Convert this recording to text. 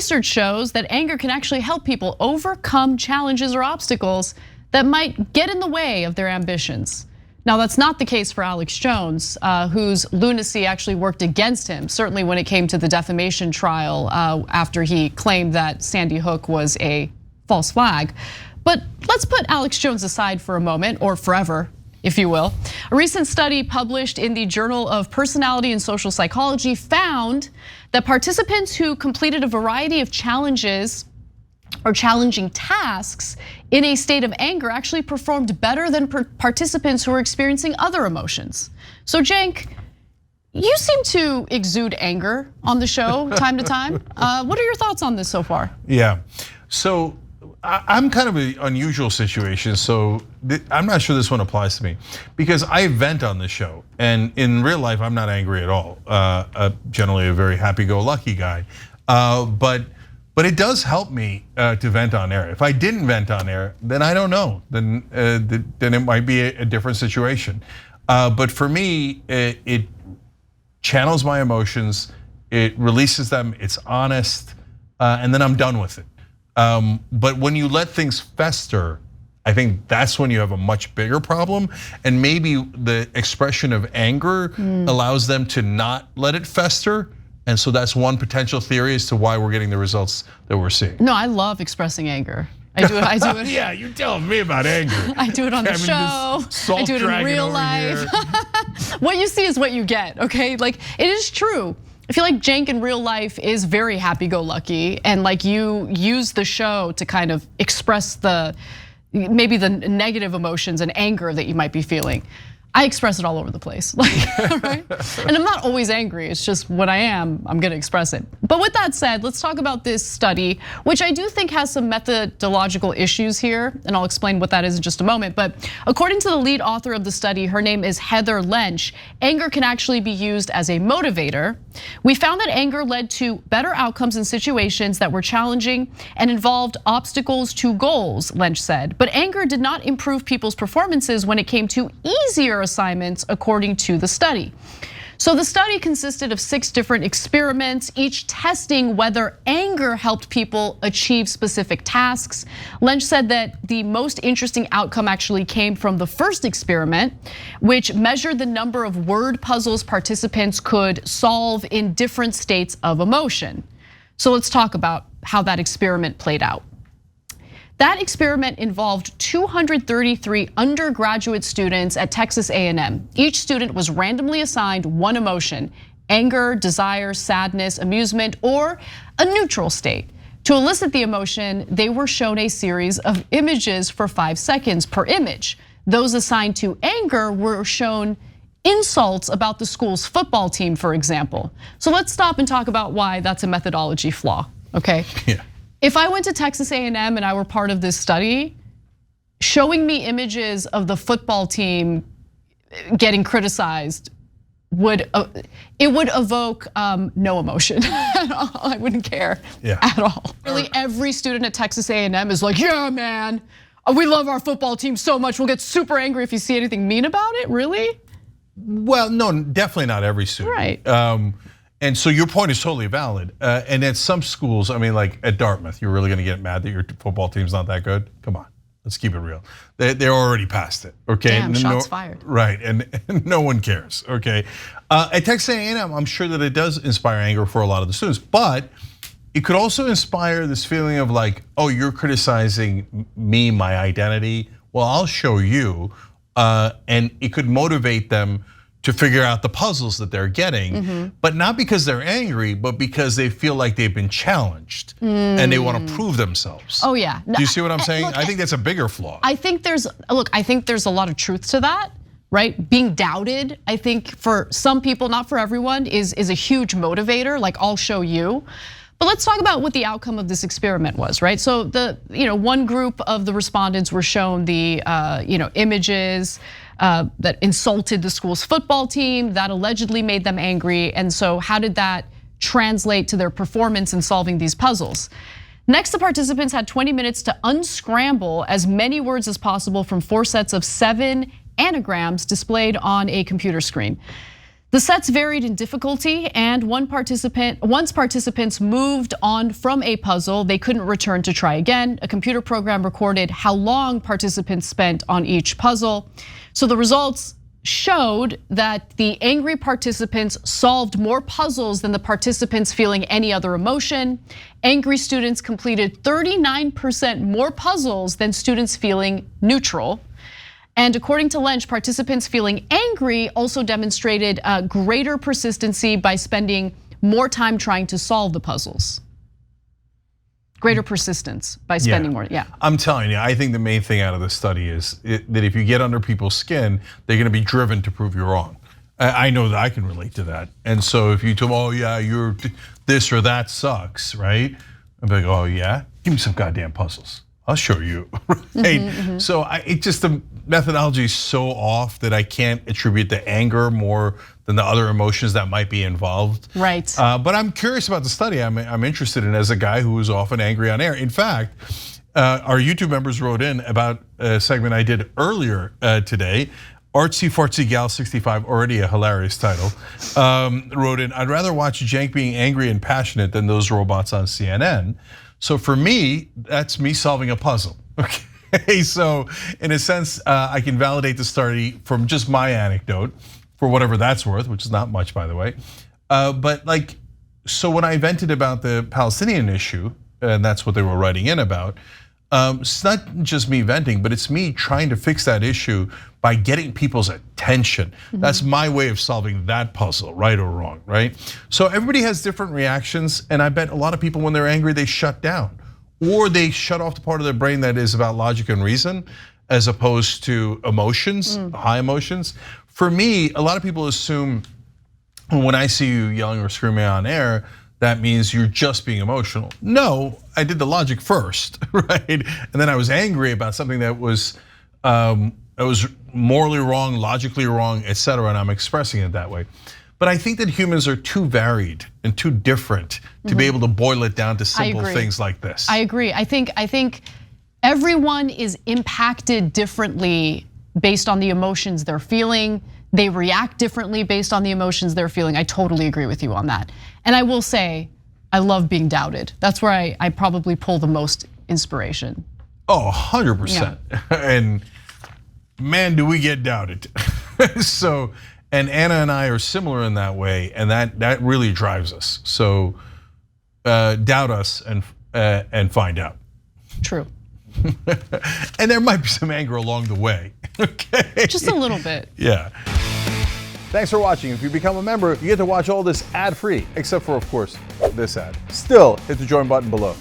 research shows that anger can actually help people overcome challenges or obstacles that might get in the way of their ambitions. Now, that's not the case for Alex Jones, whose lunacy actually worked against him, certainly when it came to the defamation trial after he claimed that Sandy Hook was a false flag. But let's put Alex Jones aside for a moment, or forever, if you will. A recent study published in the Journal of Personality and Social Psychology found that participants who completed a variety of challenges or challenging tasks in a state of anger actually performed better than participants who were experiencing other emotions. So Cenk, you seem to exude anger on the show time to time. What are your thoughts on this so far? Yeah, so I'm kind of an unusual situation, so I'm not sure this one applies to me because I vent on this show, and in real life I'm not angry at all. Generally a very happy-go-lucky guy, but it does help me to vent on air. If I didn't vent on air, then I don't know. Then it might be a different situation. But for me, it channels my emotions, it releases them, it's honest, and then I'm done with it. But when you let things fester, I think that's when you have a much bigger problem. And maybe the expression of anger allows them to not let it fester. And so that's one potential theory as to why we're getting the results that we're seeing. No, I love expressing anger. I do it. Yeah, you telling me about anger. I do it on the show. I do it in real life. What you see is what you get, okay? Like, it is true. I feel like Cenk in real life is very happy-go-lucky, and like you use the show to kind of express maybe the negative emotions and anger that you might be feeling. I express it all over the place, right? And I'm not always angry, it's just when I am, I'm gonna express it. But with that said, let's talk about this study, which I do think has some methodological issues here, and I'll explain what that is in just a moment. But according to the lead author of the study, her name is Heather Lench, anger can actually be used as a motivator. We found that anger led to better outcomes in situations that were challenging and involved obstacles to goals, Lench said. But anger did not improve people's performances when it came to easier assignments, according to the study. So the study consisted of 6 different experiments, each testing whether anger helped people achieve specific tasks. Lench said that the most interesting outcome actually came from the first experiment, which measured the number of word puzzles participants could solve in different states of emotion. So let's talk about how that experiment played out. That experiment involved 233 undergraduate students at Texas A&M. Each student was randomly assigned one emotion: anger, desire, sadness, amusement, or a neutral state. To elicit the emotion, they were shown a series of images for 5 seconds per image. Those assigned to anger were shown insults about the school's football team, for example. So let's stop and talk about why that's a methodology flaw, okay? Yeah. If I went to Texas A&M and I were part of this study, showing me images of the football team getting criticized would evoke no emotion at all. I wouldn't care at all. Really, every student at Texas A&M is like, yeah, man, we love our football team so much. We'll get super angry if you see anything mean about it. Really? Well, no, definitely not every student. Right. And so your point is totally valid. And at some schools, I mean, like at Dartmouth, you're really gonna get mad that your football team's not that good? Come on, let's keep it real. They're already past it, okay? Damn, shots fired. Right, and no one cares, okay? At Texas A&M, I'm sure that it does inspire anger for a lot of the students, but it could also inspire this feeling of like, oh, you're criticizing me, my identity. Well, I'll show you, and it could motivate them to figure out the puzzles that they're getting, but not because they're angry, but because they feel like they've been challenged and they want to prove themselves. Oh yeah. Do you see what I'm saying? Look, I think that's a bigger flaw. I think there's a lot of truth to that, right? Being doubted, I think for some people, not for everyone, is a huge motivator, like I'll show you. But let's talk about what the outcome of this experiment was, right? So one group of the respondents were shown the images that insulted the school's football team, that allegedly made them angry. And so how did that translate to their performance in solving these puzzles? Next, the participants had 20 minutes to unscramble as many words as possible from 4 sets of 7 anagrams displayed on a computer screen. The sets varied in difficulty, and once participants moved on from a puzzle, they couldn't return to try again. A computer program recorded how long participants spent on each puzzle. So the results showed that the angry participants solved more puzzles than the participants feeling any other emotion. Angry students completed 39% more puzzles than students feeling neutral. And according to Lynch, participants feeling angry also demonstrated greater persistency by spending more time trying to solve the puzzles. Greater persistence by spending more, yeah. I'm telling you, I think the main thing out of this study is that if you get under people's skin, they're gonna be driven to prove you wrong. I know that I can relate to that. And so if you tell them, oh yeah, you're this or that sucks, right? I'm like, oh yeah, give me some goddamn puzzles. I'll show you, right? So the methodology is so off that I can't attribute the anger more than the other emotions that might be involved. Right. But I'm curious about the study. I'm interested in as a guy who is often angry on air. In fact, our YouTube members wrote in about a segment I did earlier today. Artsy Fartsy Gal 65, already a hilarious title, wrote in, I'd rather watch Cenk being angry and passionate than those robots on CNN. So for me, that's me solving a puzzle, okay? So in a sense, I can validate the study from just my anecdote, for whatever that's worth, which is not much, by the way. But so when I vented about the Palestinian issue, and that's what they were writing in about, it's not just me venting, but it's me trying to fix that issue by getting people's attention. That's my way of solving that puzzle, right or wrong, right? So everybody has different reactions, and I bet a lot of people, when they're angry, they shut down, or they shut off the part of their brain that is about logic and reason, as opposed to emotions, high emotions. For me, a lot of people assume when I see you yelling or screaming on air, that means you're just being emotional. No, I did the logic first, right? And then I was angry about something that was morally wrong, logically wrong, etc., and I'm expressing it that way. But I think that humans are too varied and too different to be able to boil it down to simple things like this. I agree. I think everyone is impacted differently based on the emotions they're feeling. They react differently based on the emotions they're feeling. I totally agree with you on that. And I will say, I love being doubted. That's where I probably pull the most inspiration. Oh, 100%. Yeah. And man, do we get doubted. So, and Anna and I are similar in that way, and that really drives us. So doubt us and find out. True. And there might be some anger along the way, okay? Just a little bit. Yeah. Thanks for watching. If you become a member, you get to watch all this ad-free, except for, of course, this ad. Still, hit the join button below.